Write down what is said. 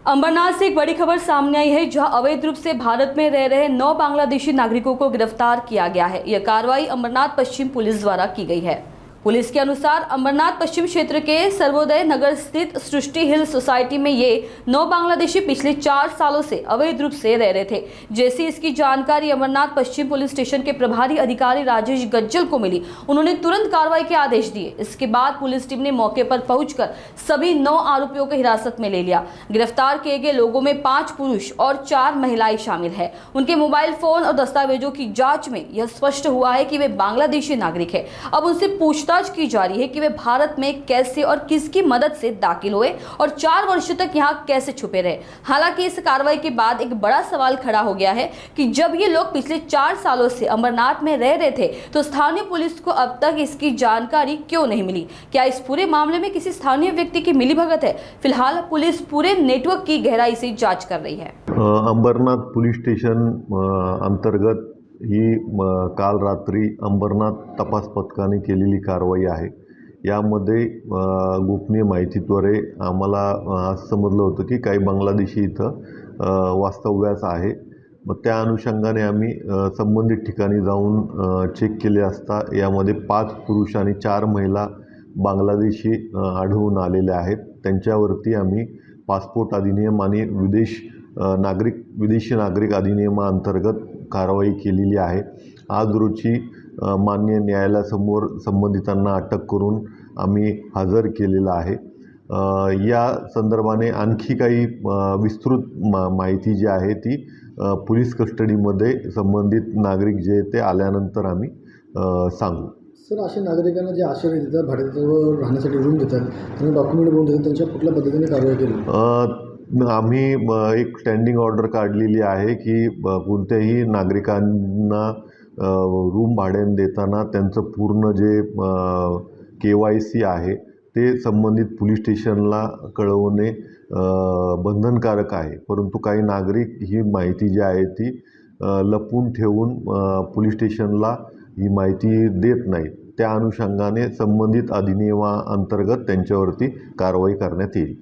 अंबरनाथ से एक बड़ी खबर सामने आई है, जहां अवैध रूप से भारत में रह रहे 9 बांग्लादेशी नागरिकों को गिरफ्तार किया गया है। यह कार्रवाई अंबरनाथ पश्चिम पुलिस द्वारा की गई है। पुलिस के अनुसार अंबरनाथ पश्चिम क्षेत्र के सर्वोदय नगर स्थित सृष्टि हिल सोसाइटी में ये 9 बांग्लादेशी पिछले 4 सालों से अवैध रूप से रह रहे थे। जैसे इसकी जानकारी अंबरनाथ पश्चिम पुलिस स्टेशन के प्रभारी अधिकारी राजेश गज्जल को मिली, उन्होंने तुरंत कार्रवाई के आदेश दिए। इसके बाद पुलिस टीम ने मौके पर पहुंचकर सभी 9 आरोपियों को हिरासत में ले लिया। गिरफ्तार किए गए लोगों में 5 पुरुष और 4 महिलाएं शामिल है। उनके मोबाइल फोन और दस्तावेजों की जाँच में यह स्पष्ट हुआ है कि वे बांग्लादेशी नागरिक है। अब उनसे पूछताछ की जा रही है कि वे भारत में कैसे और किसकी मदद से दाखिल हुए और 4 वर्षों तक यहां कैसे छुपे रहे। हालांकि इस कार्रवाई के बाद एक बड़ा सवाल खड़ा हो गया है कि जब ये लोग पिछले 4 सालों से अंबरनाथ में रह रहे थे तो स्थानीय पुलिस को अब तक इसकी जानकारी क्यों नहीं मिली। क्या इस पूरे मामले में किसी स्थानीय व्यक्ति की मिलीभगत है? फिलहाल पुलिस पूरे नेटवर्क की गहराई से जांच कर रही है। अंबरनाथ पुलिस स्टेशन अंतर्गत ही काल रात्री अंबरनाथ तपास पथकाने केलेली कारवाई आहे। यामध्ये गोपनीय माहितीद्वारे आम्हाला आज समजलं होतं की काही बांग्लादेशी इथं वास्तव्यास आहे। मग त्या अनुषंगाने आम्ही संबंधित ठिकाणी जाऊन चेक केले असता यामध्ये 5 पुरुष आणि 4 महिला बांग्लादेशी आढळून आलेले आहेत। त्यांच्यावरती आम्ही पासपोर्ट अधिनियम आणि विदेशी नागरिक अधिनियमाअंतर्गत कारवाई केलेली आहे। आज रोजी मान्य न्यायालयासमोर संबंधितांना अटक करून आम्ही हजर केलेला आहे। या संदर्भाने आणखी काही विस्तृत माहिती जी आहे ती पोलीस कस्टडीमध्ये संबंधित नागरिक जे ते आल्यानंतर आम्ही सांगू। सर, अशा नागरिकांना जे आश्रय देतात, भाड्यावर राहण्यासाठी रूम देतात, त्यांना डॉक्युमेंट बनवून देतात, त्यांच्या कुठल्या पद्धतीने कारवाई केली? आम्ही एक स्टँडिंग ऑर्डर काढलेली आहे की कोणत्याही नागरिकांना रूम भाड्याने देताना त्यांचं पूर्ण जे KYC आहे ते संबंधित पोलीस स्टेशनला कळवणे बंधनकारक आहे। परंतु काही नागरिक ही माहिती जी आहे ती लपवून ठेवून पोलीस स्टेशनला ही माहिती देत नाहीत। त्या अनुषंगाने संबंधित अधिनियमाअंतर्गत त्यांच्यावरती कारवाई करण्यात येईल।